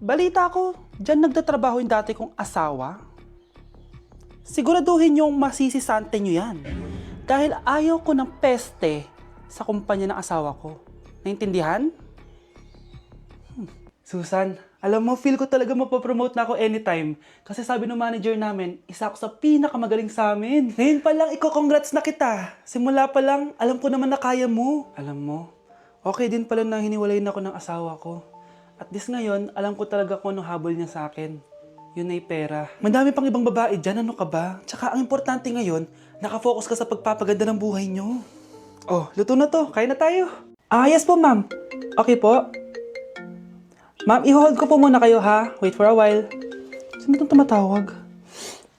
Balita ko, dyan nagtatrabaho yung dati kong asawa. Siguraduhin yung masisisante nyo yan. Dahil ayaw ko ng peste sa kumpanya ng asawa ko. Naintindihan? Susan, alam mo, feel ko talaga mapapromote na ako anytime. Kasi sabi ng manager namin, isa ako sa pinakamagaling sa amin. Ngayon pa lang, congrats na kita. Simula pa lang, alam ko naman na kaya mo. Alam mo, okay din pala na hiniwalayin ako ng asawa ko. At this ngayon, alam ko talaga kung anong habol niya sa akin. Yun ay pera. Madami pang ibang babae dyan, ano ka ba? Tsaka ang importante ngayon, nakafocus ka sa pagpapaganda ng buhay nyo. Oh, luto na to. Kain na tayo. Ah, yes po, ma'am. Okay po. Ma'am, i-hold ko po muna kayo, ha? Wait for a while. Sino itong tumatawag?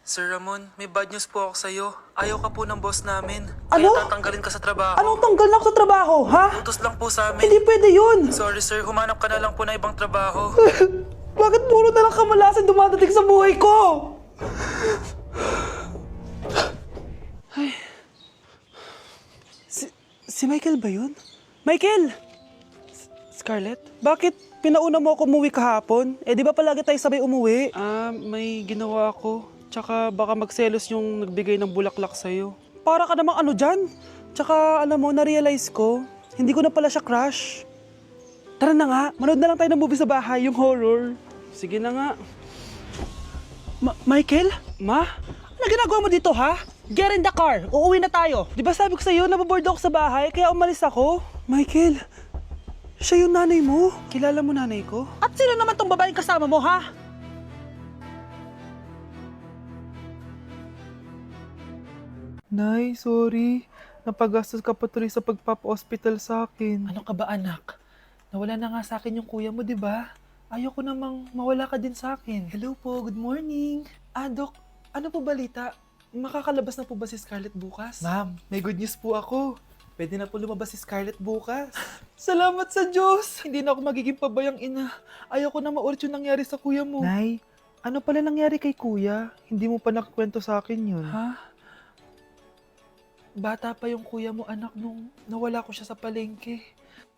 Sir Ramon, may bad news po ako sa'yo. Ayaw ka po ng boss namin. Ano? Kaya tatanggalin ka sa trabaho. Anong tanggal na ako sa trabaho, ha? Utos lang po sa amin. Hindi pwede yun. Sorry sir, humanap ka na lang po na ibang trabaho. Bakit puro na lang kamalasan dumadating sa buhay ko? Ay. Si Michael ba yun? Michael! Scarlett? Bakit pinauna mo ako umuwi kahapon? Eh, di ba palagi tayo sabay umuwi? May ginawa ako. Tsaka baka magselos yung nagbigay ng bulaklak sa'yo. Para ka namang ano dyan? Tsaka alam mo, na-realize ko, hindi ko na pala siya crush. Tara na nga, manood na lang tayo ng movie sa bahay, yung horror. Sige na nga. Michael? Ma? Ano ginagawa mo dito, ha? Get in the car, uuwi na tayo. Di ba sabi ko sa'yo, nababoard ako sa bahay, kaya umalis ako? Michael, siya yung nanay mo. Kilala mo nanay ko? At sino naman tong babaeng kasama mo, ha? Nay, sorry. Napagastos ka pa tuloy sa pagpapa-hospital sa akin. Ano ka ba, anak? Nawala na nga sa akin yung kuya mo, di ba? Ayoko namang mawala ka din sa akin. Hello po, good morning. Dok, ano po balita? Makakalabas na po ba si Scarlett bukas? Ma'am, may good news po ako. Pwede na po lumabas si Scarlett bukas. Salamat sa Diyos! Hindi na ako magiging pabayang ina. Ayoko na maulit yung nangyari sa kuya mo. Nay, ano pala nangyari kay kuya? Hindi mo pa nakakwento sa akin yun. Ha? Bata pa yung kuya mo, anak, nung nawala ko siya sa palengke.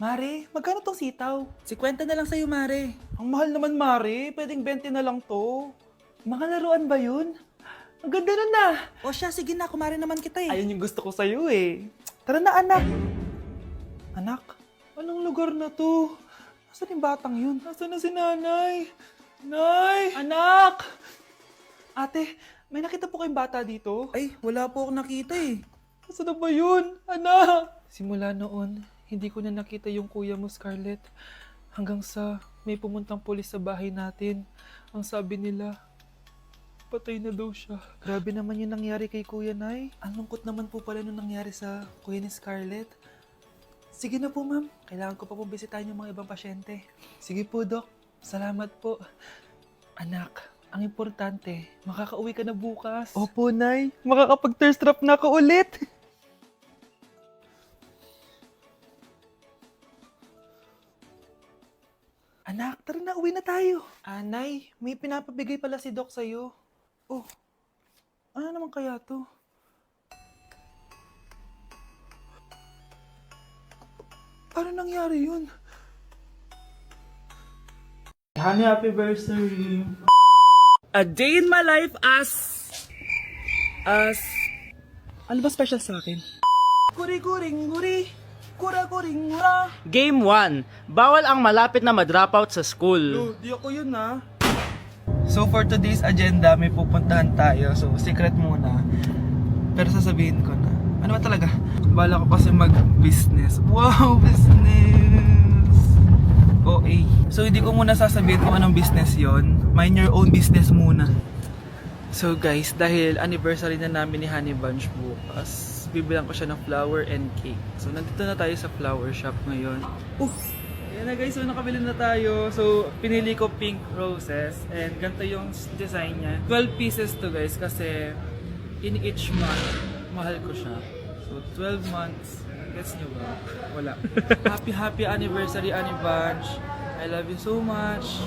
Mare, magkano tong sitaw? 50 na lang sa'yo, Mare. Ang mahal naman, Mare. Pwedeng 20 na lang to. Mga laruan ba yun? Ang ganda nun na. O siya, sige na, kumare naman kita eh. Ayun yung gusto ko sa'yo eh. Tara na, anak. Anak, anong lugar na to? Nasaan yung batang yun? Nasaan na si nanay? Nay! Anak! Ate, may nakita po kayong bata dito? Ay, wala po akong nakita eh. Nasaan na ba yun? Anak! Simula noon, hindi ko na nakita yung kuya mo, Scarlett. Hanggang sa may pumuntang pulis sa bahay natin. Ang sabi nila, patay na daw siya. Grabe naman yung nangyari kay kuya, Nay. Ang lungkot naman po pala nung nangyari sa kuya ni Scarlett. Sige na po, ma'am. Kailangan ko pa pong bisitahin yung mga ibang pasyente. Sige po, Dok. Salamat po. Anak, ang importante, makakauwi ka na bukas. Opo, Nay. Makakapag-thirst trap na ako ulit. Anak, tara na, uwi na tayo. Nay, may pinapabigay pala si Doc sa'yo. Oh, ano naman kaya to? Paano nangyari yun? Honey, happy birthday. A day in my life as... Ano ba special sa akin? Guri-guring guri, kura-guring gura. Game 1. Bawal ang malapit na ma-dropout sa school. Di ako yun ha. So for today's agenda, may pupuntahan tayo. So secret muna. Pero sasabihin ko na. Ano ba talaga? Bala ko kasi mag-business. Wow, business! OA. So hindi ko muna sasabihin kung anong business yon. Mind your own business muna. So guys, dahil anniversary na namin ni Honey Bunch bukas, bibilang ko siya ng flower and cake. So nandito na tayo sa flower shop ngayon. Yan na guys, so nakabili na tayo. So pinili ko pink roses and ganito yung design niya. 12 pieces to guys kasi in each month, mahal ko siya. So 12 months, gets nyo ba? Wala. Happy anniversary Honey Bunch. I love you so much.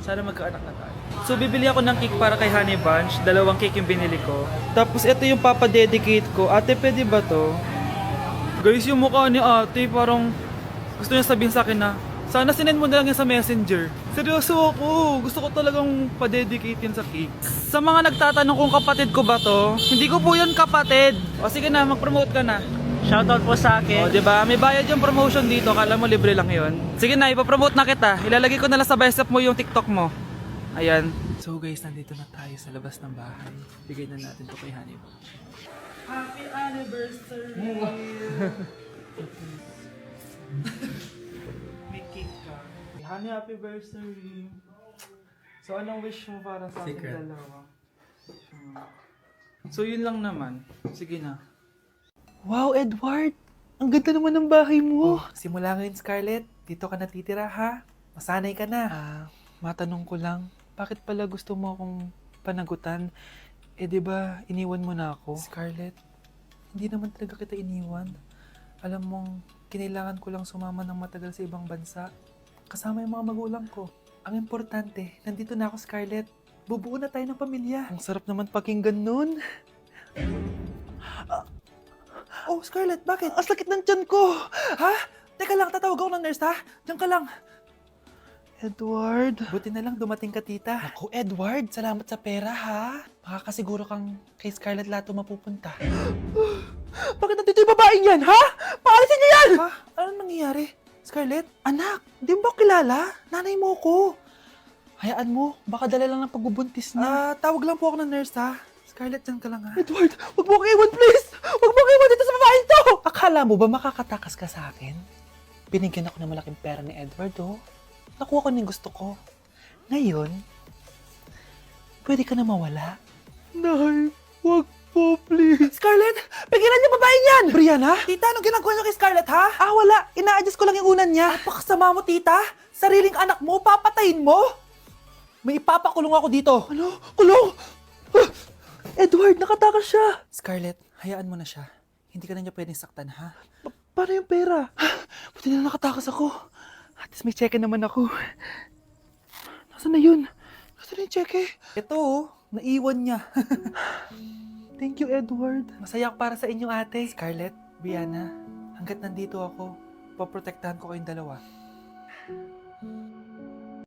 Sana magkaanak na tayo. So bibili ako ng cake para kay Honey Bunch. 2 cake yung binili ko. Tapos ito yung papadedicate ko. Ate, pwede ba to? Guys, yung mukha ni ate parang gusto niya sabihin sa akin na Sana sinend mo na lang yan sa messenger. Seryoso ako. Gusto ko talagang pa-dedicate yan sa cake. Sa mga nagtatanong kung kapatid ko ba to, hindi ko po yan kapatid. O sige na, mag-promote ka na. Shoutout po sa O, akin. diba? May bayad yung promotion dito. Kala mo libre lang yon. Sige na, ipapromote na kita. Ilalagay ko na lang sa bicep mo yung TikTok mo. Ayan. So guys, nandito na tayo sa labas ng bahay. Bigay na natin to kay Honey. Happy anniversary! May cake ka. Honey, happy anniversary! So, anong wish mo para sa ating dalawa? So, yun lang naman. Sige na. Wow, Edward! Ang ganda naman ng bahay mo. Simula ngayon, Scarlett. Dito ka natitira, ha? Masanay ka na. Matanong ko lang, bakit pala gusto mo akong panagutan? Eh, di ba, iniwan mo na ako? Scarlett, hindi naman talaga kita iniwan. Alam mong, kinailangan ko lang sumama ng matagal sa ibang bansa. Kasama yung mga magulang ko. Ang importante, nandito na ako, Scarlett. Bubuo na tayo ng pamilya. Ang sarap naman pakinggan nun. Oh, Scarlett, bakit? Ang sakit ng tiyan ko! Ha? Teka lang, tatawag ako ng nurse, ha? Diyan ka lang. Edward. Buti na lang dumating ka, tita. Ako, Edward, salamat sa pera, ha? Makakasiguro kang kay Scarlett Lato mapupunta. Bakit nandito yung babaeng yan, ha? Paalisin niyo yan! Ha? Anong nangyayari? Scarlett? Anak, di mo ba kilala? Nanay mo ko. Hayaan mo, baka dala lang ng pagbubuntis niya. Tawag lang po ako ng nurse, ha? Scarlett, dyan ka lang, ha? Edward, wag mo akong iwan, please! Wag mo akong iwan dito sa babaeng to! Akala mo ba makakatakas ka sa akin? Binigyan ako ng malaking pera ni Edward, oh. Nakuha ko ng gusto ko. Ngayon, pwede ka na mawala. Nay, wag po, please. Scarlett, pigilan niyo babae niyan! Brianna? Tita, anong ginagawa niyo kay Scarlett, ha? Wala. Ina-adjust ko lang yung unan niya. Napakasama mo, tita. Sariling anak mo, papatayin mo? May ipapakulong ako dito. Ano? Kulong? Edward, nakatakas siya. Scarlett, hayaan mo na siya. Hindi ka na niya pwedeng saktan, ha? Paano yung pera? Buti na nakatakas ako. At least may cheque naman ako. Nasaan na yun? Nasaan na yung cheque? Ito, oh. Naiwan niya. Thank you, Edward. Masaya ako para sa inyo, ate. Scarlett, Brianna, hanggat nandito ako, poprotektahan ko kayong dalawa.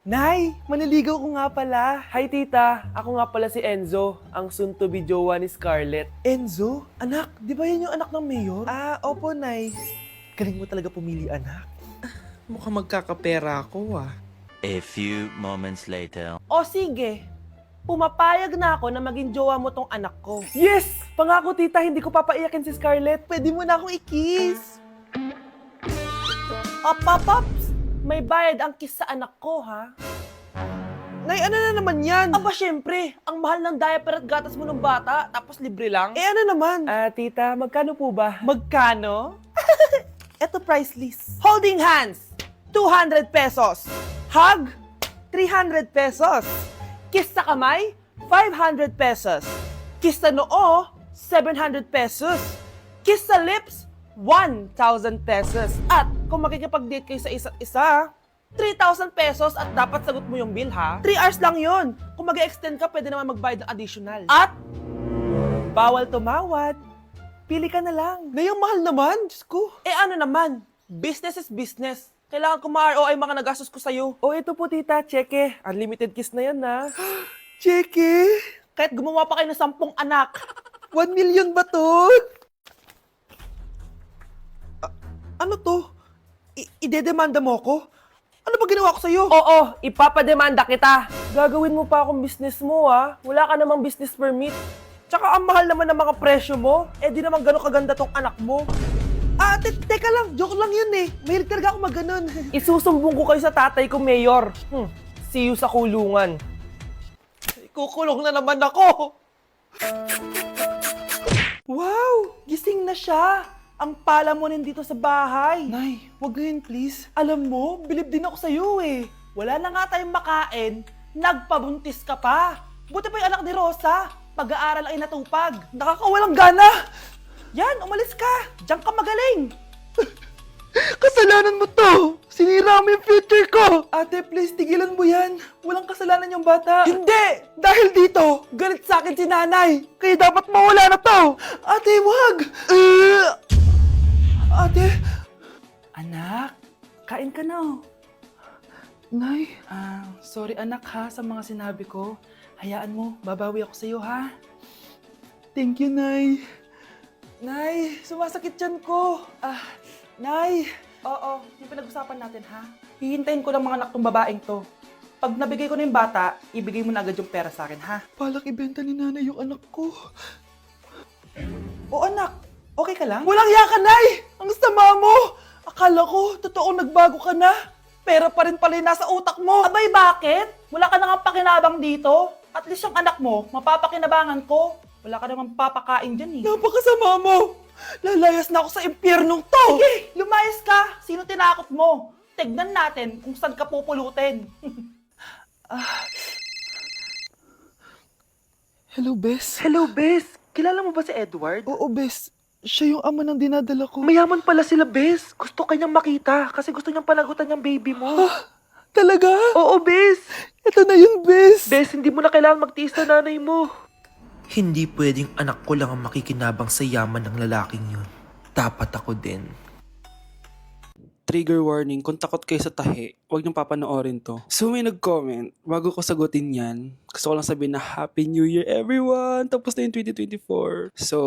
Nay, maniligaw ko nga pala. Hi tita, ako nga pala si Enzo, ang soon-to-be jowa ni Scarlett. Enzo? Anak, di ba yan yung anak ng mayor? Opo, Nay. Galing mo talaga pumili, anak. Mukhang magkakapera ako A few moments later. O sige, pumapayag na ako na maging jowa mo tong anak ko. Yes! Pangako tita, hindi ko papaiyakin si Scarlett. Pwede mo na akong i-kiss. Paps, may bayad ang kiss sa anak ko ha. Nay, ano na naman yan? Aba syempre, ang mahal ng diaper at gatas mo ng bata, tapos libre lang. ano naman? Tita, magkano po ba? Magkano? Eto price list. Holding hands, 200 pesos. Hug, 300 pesos. Kiss sa kamay, 500 pesos. Kiss sa noo, 700 pesos. Kiss sa lips, 1,000 pesos. At kung makikipag-date kayo sa isa't isa, 3,000 pesos at dapat sagot mo yung bill ha. 3 hours lang yun. Kung mag-extend ka, pwede naman magbayad ng additional. At bawal tumawad. Pili ka na lang. Nay, ang mahal naman. Diyos ko. Ano naman, business is business. Kailangan ko ma-ROI mga nagastos ko sa'yo. Ito po tita, cheque. Unlimited kiss na yan na. Cheque? Kahit gumawa pa kayo ng 10 anak. 1 million ba to? Ano to? Idedemanda mo ko? Ano ba ginawa ko sa'yo? Oo, ipapademanda kita. Gagawin mo pa akong business mo Wala ka namang business permit. Tsaka ang mahal naman ng mga presyo mo. Di naman gano'ng kaganda tong anak mo. Teka lang. Joke lang yun eh. Mahilig talaga ako mag-ganon. Isusumbong ko kayo sa tatay ko, Mayor. See you sa kulungan. Kukulong na naman ako. Wow! Gising na siya. Ang pala mo nandito sa bahay. Nay, wag ngayon please. Alam mo, bilib din ako sa'yo eh. Wala na nga tayong makain, nagpabuntis ka pa. Buti pa yung anak ni Rosa, pag-aaral ay natupag. Nakakawalang gana. Yan, umalis ka. Diyan ka magaling. Kasalanan mo to. Sinira mo yung future ko. Ate, please, tigilan mo yan. Walang kasalanan yung bata. Hindi! Dahil dito, galit sa akin si nanay. Kaya dapat mawala na to. Ate, wag. Ate. Anak, kain ka na. Nay, Sorry anak ha sa mga sinabi ko. Hayaan mo, babawi ako sa'yo ha. thank you, Nay. Nay, sumasakit yan ko. Nay. Oo, yung pinag-usapan natin ha. Hihintayin ko ng mga anak tong babaeng to. Pag nabigay ko na yung bata, ibigay mo na agad yung pera sa akin ha. Balak ibenta ni nanay yung anak ko. O anak, okay ka lang? Walang iya ka, Nay! Ang sama mo! Akala ko, totoong nagbago ka na. Pera pa rin pala yung nasa utak mo. Abay, bakit? Wala ka nang pakinabang dito. At least yung anak mo, mapapakinabangan ko. Wala ka namang papakain dyan eh. Napakasama mo! Lalayas na ako sa impyernong to! Sige, lumayas ka. Sino tinakot mo? Tignan natin kung saan ka pupulutin. Hello, Bes. Hello, Bes. Kilala mo ba si Edward? Oo, Bes. Siya yung ama ng dinadala ko. Mayaman pala sila, Bes. Gusto kanyang makita kasi gusto niyang panagutan yung baby mo. Talaga? Oo, Bes. Ito na yun, Bes. Bes, hindi mo na kailangan magtiis na nanay mo. Hindi pwedeng anak ko lang ang makikinabang sa yaman ng lalaking yun. Dapat ako din. Trigger warning, kung takot kayo sa tahi, huwag niyong papanoorin to. So may nag-comment, bago ko sagutin yan, gusto ko lang sabihin na Happy New Year everyone! Tapos na yung 2024. So,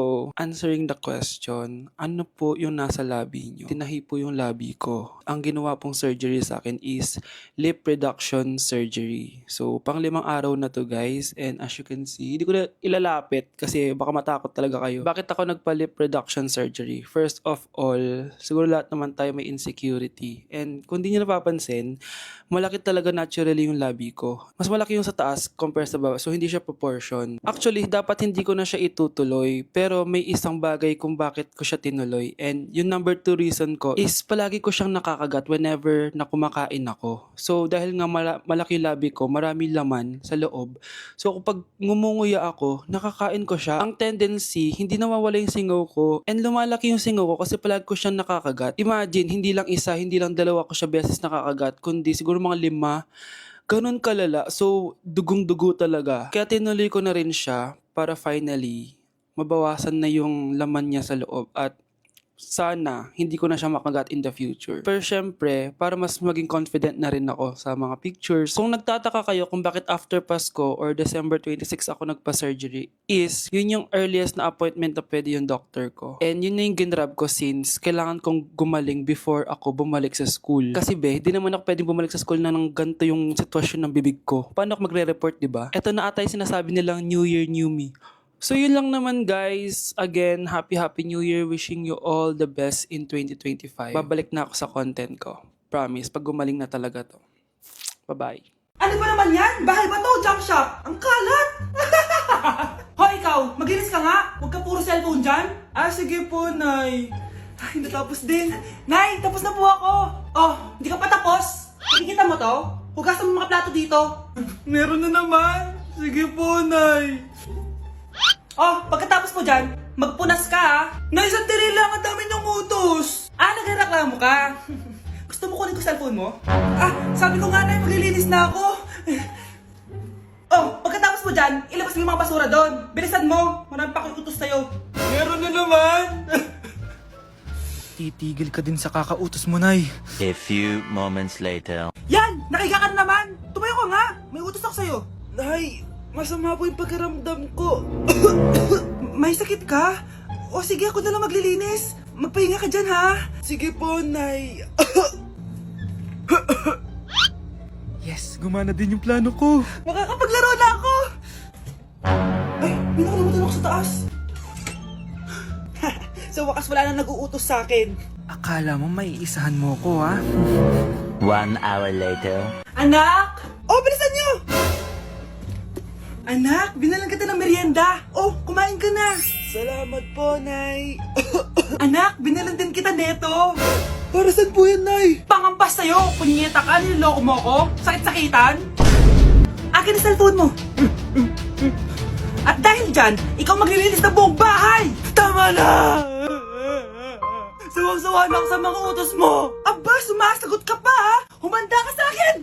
answering the question, ano po yung nasa labi niyo? Tinahi po yung labi ko. Ang ginawa pong surgery sa akin is lip reduction surgery. So, pang 5 araw na to guys, and as you can see, hindi ko na ilalapit kasi baka matakot talaga kayo. Bakit ako nagpa-lip reduction surgery? First of all, siguro lahat naman tayo may insecurity. And kung di nyo napapansin, malaki talaga naturally yung labi ko. Mas malaki yung sa taas compare sa baba. So, hindi siya proportion. Actually, dapat hindi ko na siya itutuloy. Pero may isang bagay kung bakit ko siya tinuloy. And yung number 2 reason ko is palagi ko siyang nakakagat whenever na kumakain ako. So, dahil nga malaki yung labi ko, marami laman sa loob. So, kapag ngumunguya ako, nakakain ko siya. Ang tendency, hindi nawawala yung singaw ko. And lumalaki yung singaw ko kasi palagi ko siyang nakakagat. Imagine, hindi lang isa, hindi lang dalawa ko siya beses nakakagat, kundi siguro mga 5. Ganun kalala. So, dugong-dugo talaga. Kaya tinuloy ko na rin siya para finally mabawasan na yung laman niya sa loob at sana hindi ko na siya makagat in the future. Pero syempre, para mas maging confident na rin ako sa mga pictures. Kung nagtataka kayo kung bakit after Pasko or December 26 ako nagpa-surgery, is yun yung earliest na appointment na pwede yung doctor ko. And yun na yung ginrab ko since kailangan kong gumaling before ako bumalik sa school. Kasi di naman ako pwedeng bumalik sa school na nang ganito yung sitwasyon ng bibig ko. Paano ako magre-report, diba? Ito na ata yung sinasabi nilang New Year, New Me. So yun lang naman guys. Again, Happy New Year. Wishing you all the best in 2025. Babalik na ako sa content ko. Promise, pag gumaling na talaga to. Bye-bye. Ano ba naman yan? Bahay ba to? Junk shop? Ang kalat! Hoy, ikaw! Maginis ka nga! Huwag ka puro cellphone dyan! Sige po, Nay. Ay, natapos din. Nay, tapos na po ako! Oh, hindi ka pa tapos? Nakikita mo to? Hugasan mo mga plato dito. Meron na naman. Sige po, Nay. Oh, pagkatapos mo dyan, magpunas ka ha. Nay, sandali lang. Ang dami niyong utos. Nagreklamo ka. Gusto mo kunin ko cellphone mo? Sabi ko nga na, maglilinis na ako. Oh, pagkatapos mo dyan, ilabas mo yung mga basura doon. Bilisan mo, marami pa akong utos sa'yo. Meron na naman. Titigil ka din sa kakautos mo, Nay. A few moments later. Yan, nakiga ka na naman. Tumayo ka nga, may utos ako sa'yo. Nay, masama po yung pagkaramdam ko. May sakit ka? O sige, ako na lang maglilinis. Magpahinga ka dyan ha. Sige po, Nay. Yes, gumana din yung plano ko. Makakapaglaro na ako. Ay, may nakalimutan ako sa taas. Sa wakas wala nang nag-uutos sa akin. Akala mo may isahan mo ko, ha? 1 hour later. Anak! Oh, bilisan niyo! Anak, binalan kita ng merienda. Oh, kumain ka na. Salamat po, Nay. Anak, binalan din kita neto. Para saan po yan, Nay? Pangampas sa'yo. Punyeta ka, niloloko mo ko. Sakit-sakitan. Akin ang cellphone mo. At dahil dyan, ikaw maglilinis ng buong bahay. Tama na! Sawang-sawa na ako sa mga utos mo. Aba, sumasagot ka pa ha? Humanda ka sa akin.